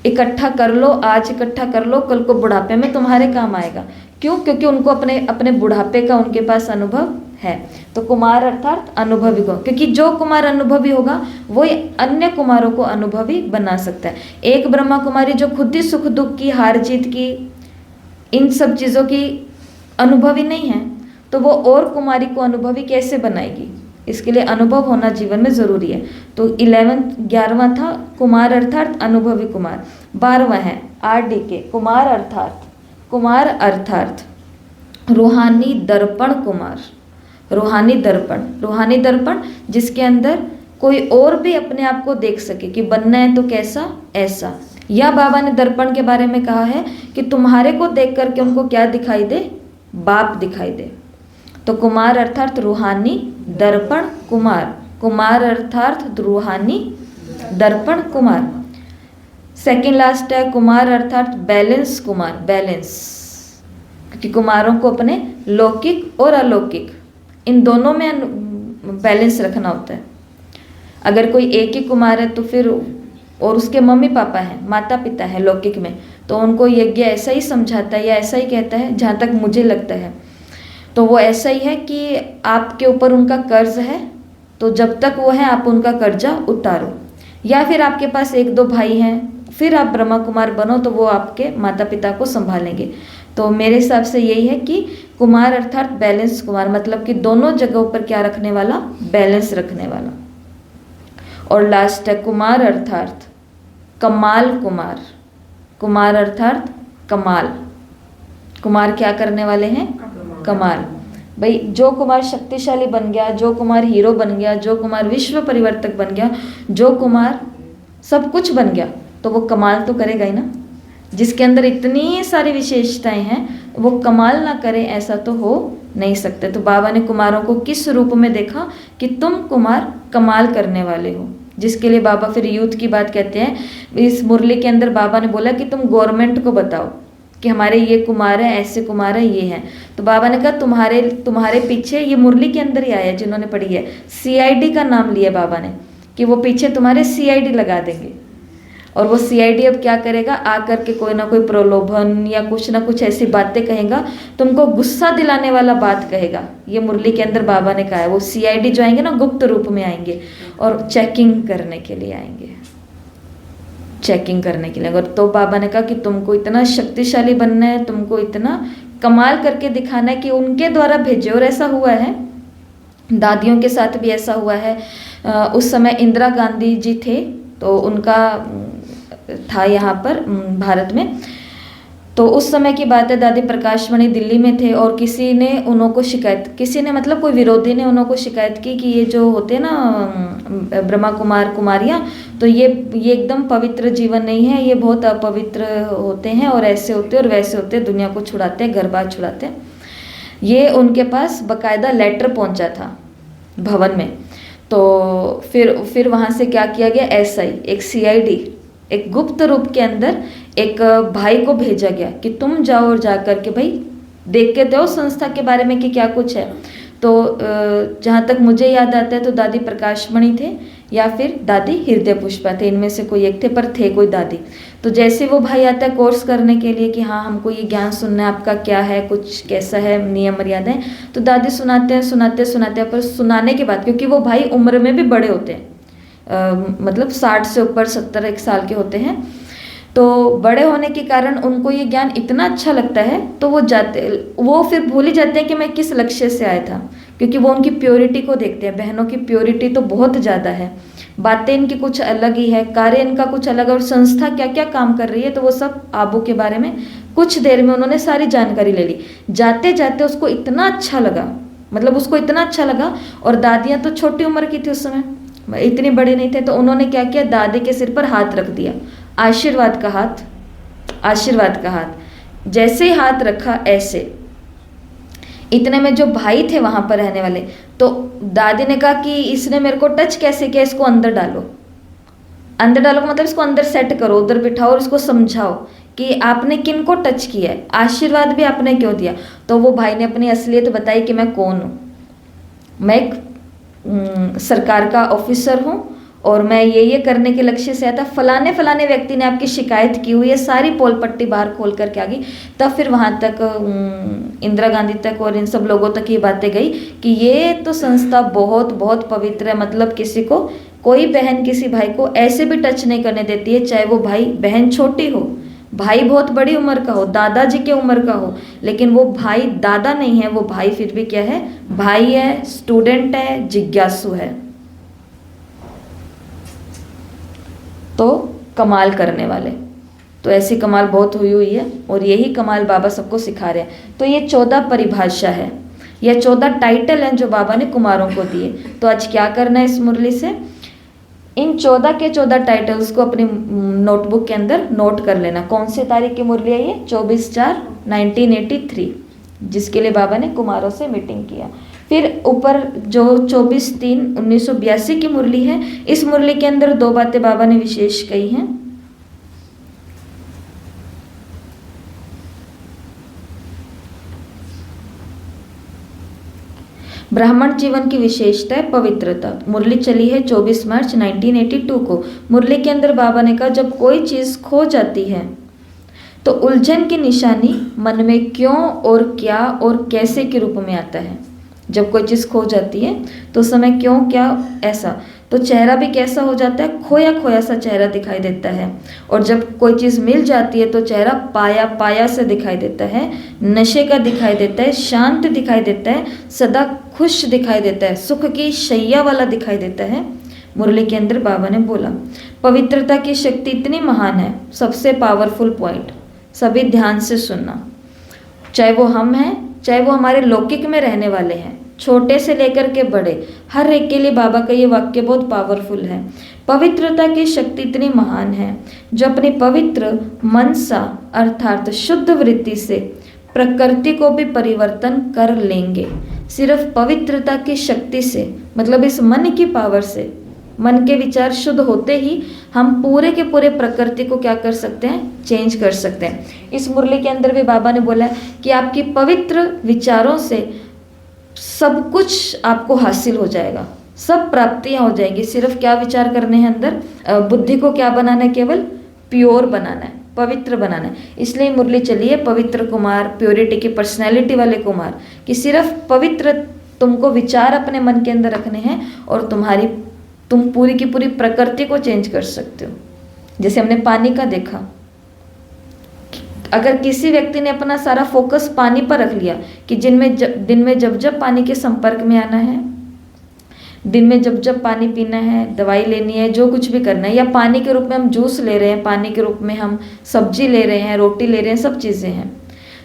इकट्ठा कर लो, आज इकट्ठा कर लो, कल को बुढ़ापे में तुम्हारे काम आएगा। क्यों? क्योंकि उनको अपने अपने बुढ़ापे का उनके पास अनुभव है। तो कुमार अर्थात अनुभवी को, क्योंकि जो कुमार अनुभवी होगा वो अन्य कुमारों को अनुभवी बना सकता है। एक ब्रह्मा कुमारी जो खुद ही सुख दुख की, हार जीत की, इन सब चीज़ों की अनुभवी नहीं है, तो वो और कुमारी को अनुभवी कैसे बनाएगी? इसके लिए अनुभव होना जीवन में ज़रूरी है। तो 11वां था कुमार अर्थात अनुभवी कुमार। 12वां है RDK कुमार अर्थात रूहानी दर्पण कुमार। रूहानी दर्पण जिसके अंदर कोई और भी अपने आप को देख सके कि बनना है तो कैसा, ऐसा। या बाबा ने दर्पण के बारे में कहा है कि तुम्हारे को देख करके उनको क्या दिखाई दे, बाप दिखाई दे। तो कुमार अर्थात रूहानी दर्पण कुमार अर्थात रूहानी दर्पण कुमार। सेकंड लास्ट है कुमार अर्थात बैलेंस क्योंकि कुमारों को अपने लौकिक और अलौकिक इन दोनों में बैलेंस रखना होता है। अगर कोई एक ही कुमार है तो फिर, और उसके मम्मी पापा हैं, माता पिता है लौकिक में, तो उनको यज्ञ ऐसा ही समझाता है या ऐसा ही कहता है, जहाँ तक मुझे लगता है तो वो ऐसा ही है कि आपके ऊपर उनका कर्ज है, तो जब तक वो है आप उनका कर्जा उतारो। या फिर आपके पास 1-2 भाई हैं, फिर आप ब्रह्मा कुमार बनो, तो वो आपके माता पिता को संभालेंगे। तो मेरे हिसाब से यही है कि कुमार अर्थात बैलेंस कुमार, मतलब कि दोनों जगहों पर क्या रखने वाला, बैलेंस रखने वाला। और लास्ट है कुमार अर्थात कमाल कुमार अर्थात कमाल। कुमार क्या करने वाले हैं, कमाल। भाई जो कुमार शक्तिशाली बन गया, जो कुमार हीरो बन गया, जो कुमार विश्व परिवर्तक बन गया, जो कुमार सब कुछ बन गया, तो वो कमाल तो करेगा ही ना। जिसके अंदर इतनी सारी विशेषताएं हैं, वो कमाल ना करे ऐसा तो हो नहीं सकते। तो बाबा ने कुमारों को किस रूप में देखा कि तुम कुमार कमाल करने वाले हो, जिसके लिए बाबा फिर यूथ की बात कहते हैं। इस मुरली के अंदर बाबा ने बोला कि तुम गवर्नमेंट को बताओ कि हमारे ये कुमार है, ऐसे कुमार है, ये हैं। तो बाबा ने कहा तुम्हारे पीछे, ये मुरली के अंदर ही आया जिन्होंने पढ़ी है, CID का नाम लिया बाबा ने कि वो पीछे तुम्हारे CID लगा देंगे। और वो CID अब क्या करेगा, आकर के कोई ना कोई प्रलोभन या कुछ ना कुछ ऐसी बातें कहेगा, तुमको गुस्सा दिलाने वाला बात कहेगा। ये मुरली के अंदर बाबा ने कहा है। वो CID जो आएंगे ना, गुप्त रूप में आएंगे और चेकिंग करने के लिए आएंगे, चेकिंग करने के लिए। अगर तो बाबा ने कहा कि तुमको इतना शक्तिशाली बनना है, तुमको इतना कमाल करके दिखाना है कि उनके द्वारा भेजे। और ऐसा हुआ है, दादियों के साथ भी ऐसा हुआ है। उस समय इंदिरा गांधी जी थे, तो उनका था यहाँ पर भारत में। तो उस समय की बात है, दादी प्रकाशमणि दिल्ली में थे और किसी ने उनको शिकायत, किसी ने मतलब कोई विरोधी ने उनको शिकायत की कि ये जो होते हैं ना ब्रह्मा कुमार कुमारियाँ, तो ये एकदम पवित्र जीवन नहीं है, ये बहुत अपवित्र होते हैं और ऐसे होते हैं और वैसे होते हैं, दुनिया को छुड़ाते हैं, घर बार छुड़ाते हैं। ये उनके पास बकायदा लेटर पहुंचा था भवन में। तो फिर वहाँ से क्या किया गया, SI, एक CID, एक गुप्त रूप के अंदर एक भाई को भेजा गया कि तुम जाओ और जा कर के भाई देख के दो संस्था के बारे में कि क्या कुछ है। तो जहाँ तक मुझे याद आता है तो दादी प्रकाशमणि थे या फिर दादी हृदय पुष्पा थे, इनमें से कोई एक थे, पर थे कोई दादी। तो जैसे वो भाई आता है कोर्स करने के लिए कि हाँ हमको ये ज्ञान सुनना है, आपका क्या है, कुछ कैसा है, नियम मर्यादाएं, तो दादी सुनाते हैं। पर सुनाने के बाद, क्योंकि वो भाई उम्र में भी बड़े होते हैं, मतलब 60 से ऊपर 70 साल के होते हैं, तो बड़े होने के कारण उनको ये ज्ञान इतना अच्छा लगता है, तो वो फिर भूल ही जाते हैं कि मैं किस लक्ष्य से आया था, क्योंकि वो उनकी प्योरिटी को देखते हैं। बहनों की प्योरिटी तो बहुत ज़्यादा है, बातें इनकी कुछ अलग ही है, कार्य इनका कुछ अलग है, और संस्था क्या क्या काम कर रही है, तो वो सब आबू के बारे में कुछ देर में उन्होंने सारी जानकारी ले ली। जाते जाते उसको इतना अच्छा लगा, मतलब उसको इतना अच्छा लगा। और दादियाँ तो छोटी उम्र की थी उस समय, इतने बड़े नहीं थे, तो उन्होंने क्या किया, दादी के सिर पर हाथ रख दिया, आशीर्वाद का हाथ। जैसे ही हाथ रखा ऐसे, इतने में जो भाई थे वहां पर रहने वाले, तो दादी ने कहा कि इसने मेरे को टच कैसे किया, इसको अंदर डालो मतलब इसको अंदर सेट करो, उधर बिठाओ और इसको समझाओ कि आपने किन को टच किया है, आशीर्वाद भी आपने क्यों दिया। तो वो भाई ने अपनी असलियत बताई कि मैं कौन हूँ, मैं एक सरकार का ऑफिसर हूँ और मैं ये करने के लक्ष्य से आया था, फलाने फलाने व्यक्ति ने आपकी शिकायत की हुई है, सारी पोल पट्टी बाहर खोल करके आ गई। तब फिर वहाँ तक इंदिरा गांधी तक और इन सब लोगों तक ये बातें गई कि ये तो संस्था बहुत बहुत पवित्र है, मतलब किसी को, कोई बहन किसी भाई को ऐसे भी टच नहीं करने देती है, चाहे वो भाई बहन छोटी हो, भाई बहुत बड़ी उम्र का हो, दादाजी की उम्र का हो, लेकिन वो भाई दादा नहीं है, वो भाई फिर भी क्या है, भाई है, स्टूडेंट है, जिज्ञासु है। तो कमाल करने वाले, तो ऐसी कमाल बहुत हुई है और यही कमाल बाबा सबको सिखा रहे हैं। तो ये 14 परिभाषा है, ये 14 टाइटल हैं जो बाबा ने कुमारों को दिए। तो आज क्या करना है इस मुरली से, इन 14 के 14 टाइटल्स को अपनी नोटबुक के अंदर नोट कर लेना। कौन सी तारीख की मुरली है ये, 24/4/1983, जिसके लिए बाबा ने कुमारों से मीटिंग किया। फिर ऊपर जो 24/3/1982 की मुरली है, इस मुरली के अंदर 2 बातें बाबा ने विशेष कही हैं। ब्राह्मण जीवन की विशेषता है पवित्रता। मुरली चली है 24 मार्च 1982 को। मुरली के अंदर बाबा ने कहा जब कोई चीज़ खो जाती है तो उलझन की निशानी मन में क्यों और क्या और कैसे के रूप में आता है। जब कोई चीज़ खो जाती है तो उस समय क्यों क्या ऐसा, तो चेहरा भी कैसा हो जाता है, खोया खोया सा चेहरा दिखाई देता है। और जब कोई चीज़ मिल जाती है तो चेहरा पाया पाया से दिखाई देता है, नशे का दिखाई देता है, शांत दिखाई देता है, सदा खुश दिखाई देता है, सुख की शैया वाला दिखाई देता है। मुरली के अंदर बाबा ने बोला पवित्रता की शक्ति इतनी महान है, सबसे पावरफुल पॉइंट, सभी ध्यान से सुनना, चाहे वो हम हैं, चाहे वो हमारे लौकिक में रहने वाले हैं, छोटे से लेकर के बड़े, हर एक के लिए बाबा का ये वाक्य बहुत पावरफुल है। पवित्रता की शक्ति इतनी महान है जो अपनी पवित्र मनसा अर्थात शुद्ध वृत्ति से प्रकृति को भी परिवर्तन कर लेंगे। सिर्फ पवित्रता की शक्ति से, मतलब इस मन की पावर से, मन के विचार शुद्ध होते ही हम पूरे के पूरे प्रकृति को क्या कर सकते हैं, चेंज कर सकते हैं। इस मुरली के अंदर भी बाबा ने बोला कि आपकी पवित्र विचारों से सब कुछ आपको हासिल हो जाएगा, सब प्राप्तियां हो जाएंगी। सिर्फ क्या विचार करने हैं अंदर, बुद्धि को क्या बनाना है, केवल प्योर बनाना है, पवित्र बनाना है। इसलिए मुरली चली है पवित्र कुमार, प्योरिटी की पर्सनैलिटी वाले कुमार, कि सिर्फ पवित्र तुमको विचार अपने मन के अंदर रखने हैं और तुम पूरी की पूरी प्रकृति को चेंज कर सकते हो। जैसे हमने पानी का देखा, अगर किसी व्यक्ति ने अपना सारा फोकस पानी पर रख लिया कि दिन में जब जब पानी के संपर्क में आना है, दिन में जब जब पानी पीना है, दवाई लेनी है, जो कुछ भी करना है, या पानी के रूप में हम जूस ले रहे हैं, पानी के रूप में हम सब्जी ले रहे हैं, रोटी ले रहे हैं, सब चीज़ें हैं,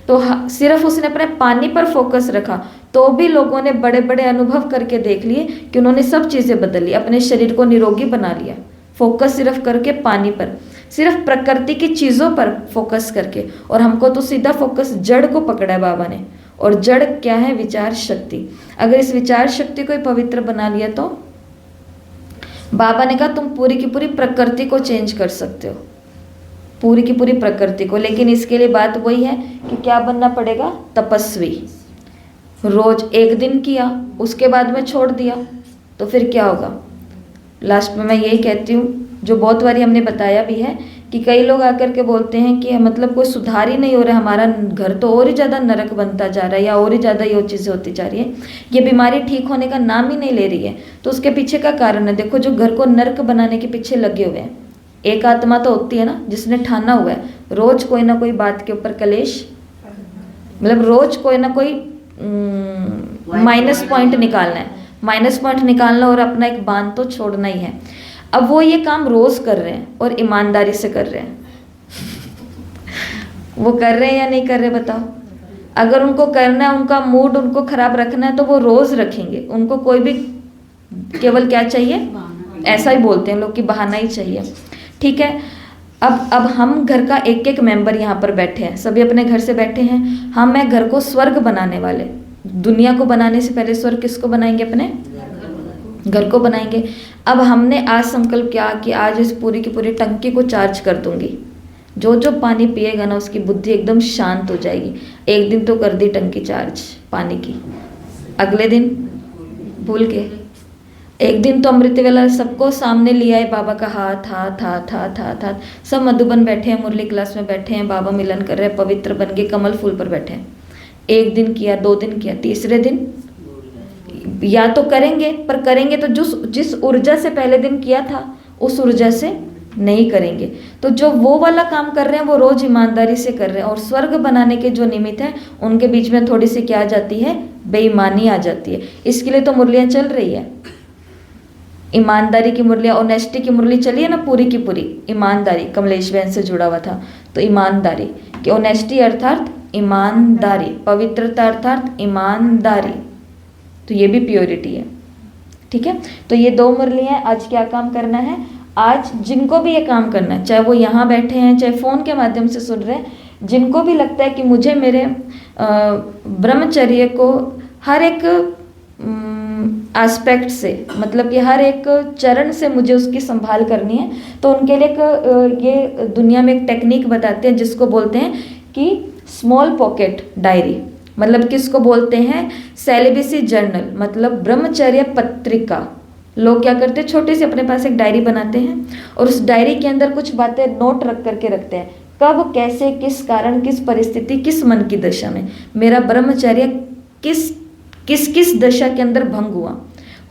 तो सिर्फ उसने अपने पानी पर फोकस रखा तो भी लोगों ने बड़े बड़े अनुभव करके देख लिए कि उन्होंने सब चीज़ें बदल ली, अपने शरीर को निरोगी बना लिया, फोकस सिर्फ करके पानी पर, सिर्फ प्रकृति की चीज़ों पर फोकस करके। और हमको तो सीधा फोकस जड़ को पकड़ा है बाबा ने, और जड़ क्या है, विचार शक्ति। अगर इस विचार शक्ति को ही पवित्र बना लिया तो बाबा ने कहा तुम पूरी की पूरी प्रकृति को चेंज कर सकते हो, पूरी की पूरी प्रकृति को। लेकिन इसके लिए बात वही है कि क्या बनना पड़ेगा, तपस्वी। रोज एक दिन किया, उसके बाद में छोड़ दिया तो फिर क्या होगा। लास्ट में मैं यही कहती हूँ, जो बहुत बारी हमने बताया भी है, कि कई लोग आकर के बोलते हैं कि मतलब कोई सुधार ही नहीं हो रहा है, हमारा घर तो और ही ज़्यादा नरक बनता जा रहा है, या और ही ज़्यादा ये चीज़ें होती जा रही है, ये बीमारी ठीक होने का नाम ही नहीं ले रही है। तो उसके पीछे का कारण है, देखो जो घर को नरक बनाने के पीछे लगे हुए हैं, एक आत्मा तो होती है ना जिसने ठाना हुआ है रोज कोई ना कोई बात के ऊपर कलेश, मतलब रोज कोई ना कोई माइनस पॉइंट निकालना है, माइनस पॉइंट निकालना और अपना एक बांध तो छोड़ना ही है। अब वो ये काम रोज कर रहे हैं और ईमानदारी से कर रहे हैं वो कर रहे हैं या नहीं कर रहे बताओ। अगर उनको करना है, उनका मूड उनको खराब रखना है तो वो रोज रखेंगे, उनको कोई भी केवल क्या चाहिए, ऐसा ही बोलते हैं लोग कि बहाना ही चाहिए, ठीक है। अब हम घर का एक एक मेंबर यहाँ पर बैठे हैं, सभी अपने घर से बैठे हैं, हम है घर को स्वर्ग बनाने वाले। दुनिया को बनाने से पहले स्वर्ग किसको बनाएंगे, अपने घर को बनाएंगे। अब हमने आज संकल्प किया कि आज इस पूरी की पूरी टंकी को चार्ज कर दूंगी, जो जो पानी पिएगा ना उसकी बुद्धि एकदम शांत हो जाएगी। एक दिन तो कर दी टंकी चार्ज पानी की, अगले दिन भूल के, एक दिन तो अमृत वेला सबको सामने लिया है, बाबा का हाथ हाथ हाथ हाथ हाथ हाथ, सब मधुबन बैठे हैं, मुरली क्लास में बैठे हैं, बाबा मिलन कर रहे हैं, पवित्र बन के कमल फूल पर बैठे हैं। एक दिन किया, 2 दिन किया, तीसरे दिन या तो करेंगे, पर करेंगे तो जिस ऊर्जा से पहले दिन किया था उस ऊर्जा से नहीं करेंगे। तो जो वो वाला काम कर रहे हैं वो रोज ईमानदारी से कर रहे हैं, और स्वर्ग बनाने के जो निमित्त हैं उनके बीच में थोड़ी सी क्या आ जाती है, बेईमानी आ जाती है। इसके लिए तो मुरलियाँ चल रही है, ईमानदारी की मुरलियाँ, ऑनेस्टी की मुरली चली है ना पूरी की पूरी। ईमानदारी कमलेश बहन से जुड़ा हुआ था, तो ईमानदारी कि ऑनेस्टी अर्थात ईमानदारी, पवित्रता अर्थात ईमानदारी, तो ये भी प्योरिटी है। ठीक है, तो ये 2 मुरलियाँ। आज क्या काम करना है, आज जिनको भी ये काम करना है, चाहे वो यहाँ बैठे हैं चाहे फ़ोन के माध्यम से सुन रहे हैं, जिनको भी लगता है कि मुझे मेरे ब्रह्मचर्य को हर एक एस्पेक्ट से, मतलब कि हर एक चरण से मुझे उसकी संभाल करनी है, तो उनके लिए ये दुनिया में एक टेक्निक बताते हैं जिसको बोलते हैं कि स्मॉल पॉकेट डायरी, मतलब किसको बोलते हैं, सेलिबेसी जर्नल, मतलब ब्रह्मचर्य पत्रिका। लोग क्या करते हैं, छोटे से अपने पास एक डायरी बनाते हैं और उस डायरी के अंदर कुछ बातें नोट रख करके रखते हैं, कब कैसे किस कारण किस परिस्थिति किस मन की दशा में मेरा ब्रह्मचर्य किस किस दशा के अंदर भंग हुआ।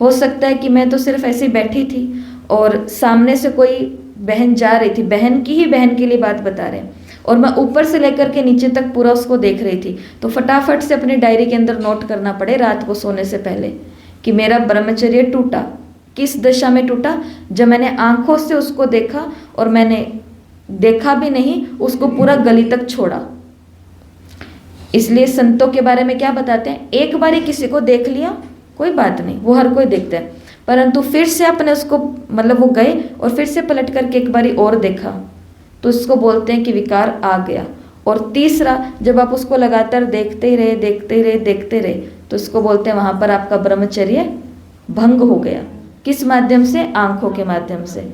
हो सकता है कि मैं तो सिर्फ ऐसे ही बैठी थी और सामने से कोई बहन जा रही थी, बहन की ही बहन के लिए बात बता रहे हैं, और मैं ऊपर से लेकर के नीचे तक पूरा उसको देख रही थी, तो फटाफट से अपनी डायरी के अंदर नोट करना पड़े रात को सोने से पहले कि मेरा ब्रह्मचर्य टूटा, किस दशा में टूटा, जब मैंने आंखों से उसको देखा और मैंने देखा भी नहीं, उसको पूरा गली तक छोड़ा। इसलिए संतों के बारे में क्या बताते हैं, एक बार ही किसी को देख लिया कोई बात नहीं, वो हर कोई देखता है, परंतु फिर से आपने उसको, मतलब वो गए और फिर से पलट करके एक बारी और देखा, तो इसको बोलते हैं कि विकार आ गया। और तीसरा, जब आप उसको लगातार देखते ही रहे देखते ही रहे देखते रहे, तो इसको बोलते हैं वहाँ पर आपका ब्रह्मचर्य भंग हो गया। किस माध्यम से, आंखों के माध्यम से,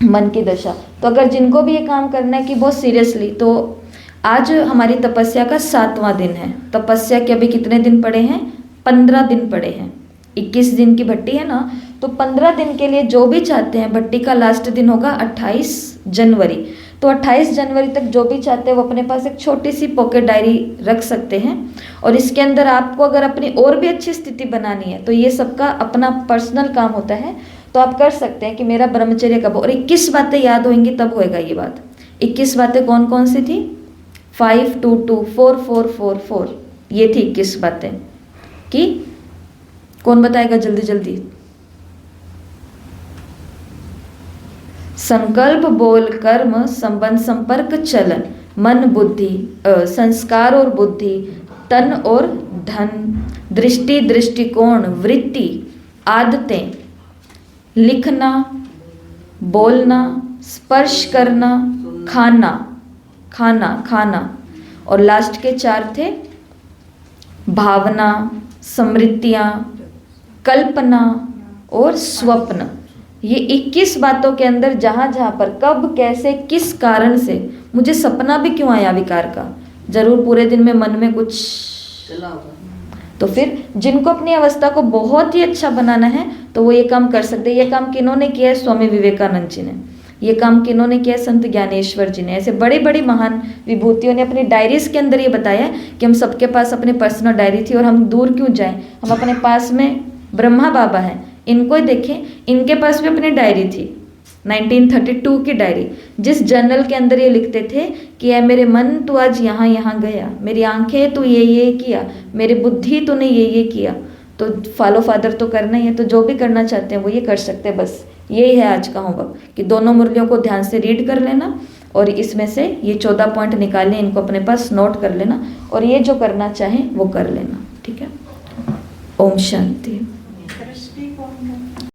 मन की दशा। तो अगर जिनको भी ये काम करना है कि बहुत सीरियसली, तो आज हमारी तपस्या का 7वां दिन है। तपस्या के अभी कितने दिन पड़े हैं, 15 दिन पड़े हैं। 21 दिन की भट्टी है ना, तो 15 दिन के लिए जो भी चाहते हैं, भट्टी का लास्ट दिन होगा 28 जनवरी, तो 28 जनवरी तक जो भी चाहते हैं वो अपने पास एक छोटी सी पॉकेट डायरी रख सकते हैं। और इसके अंदर आपको अगर अपनी और भी अच्छी स्थिति बनानी है, तो ये सबका अपना पर्सनल काम होता है, तो आप कर सकते हैं कि मेरा ब्रह्मचर्य कब, और 21 बातें याद होंगी तब होएगा ये बात। 21 बातें कौन कौन सी थी, 5 2 2 4 4 4 4, ये थी 21 बातें। कि कौन बताएगा जल्दी जल्दी, संकल्प बोल कर्म संबंध संपर्क चलन, मन बुद्धि संस्कार और बुद्धि, तन और धन, दृष्टि दृष्टिकोण, वृत्ति, आदतें, लिखना, बोलना, स्पर्श करना, खाना खाना खाना, और लास्ट के 4 थे भावना, स्मृतियाँ, कल्पना और स्वप्न। ये 21 बातों के अंदर जहाँ जहाँ पर कब कैसे किस कारण से, मुझे सपना भी क्यों आया विकार का, जरूर पूरे दिन में मन में कुछ चला होगा। तो फिर जिनको अपनी अवस्था को बहुत ही अच्छा बनाना है तो वो ये काम कर सकते हैं। ये काम किन्होंने किया है, स्वामी विवेकानंद जी ने। ये काम किन्होंने किया, संत ज्ञानेश्वर जी ने। ऐसे बड़ी बड़ी महान विभूतियों ने अपनी डायरीज के अंदर ये बताया कि हम सबके पास अपनी पर्सनल डायरी थी, और हम दूर क्यों जाएं, हम अपने पास में ब्रह्मा बाबा हैं, इनको ही देखें, इनके पास भी अपनी डायरी थी, 1932 की डायरी, जिस जर्नल के अंदर ये लिखते थे कि ऐ मेरे मन तू आज यहाँ यहाँ गया, मेरी आंखें तू ये किया, मेरी बुद्धि तूने ये किया। तो फॉलो फादर तो करना ही है, तो जो भी करना चाहते हैं वो ये कर सकते हैं। बस यही है आज का होमवर्क कि दोनों मुरलियों को ध्यान से रीड कर लेना और इसमें से ये 14 पॉइंट निकालने, इनको अपने पास नोट कर लेना और ये जो करना चाहें वो कर लेना। ठीक है, ओम शांति।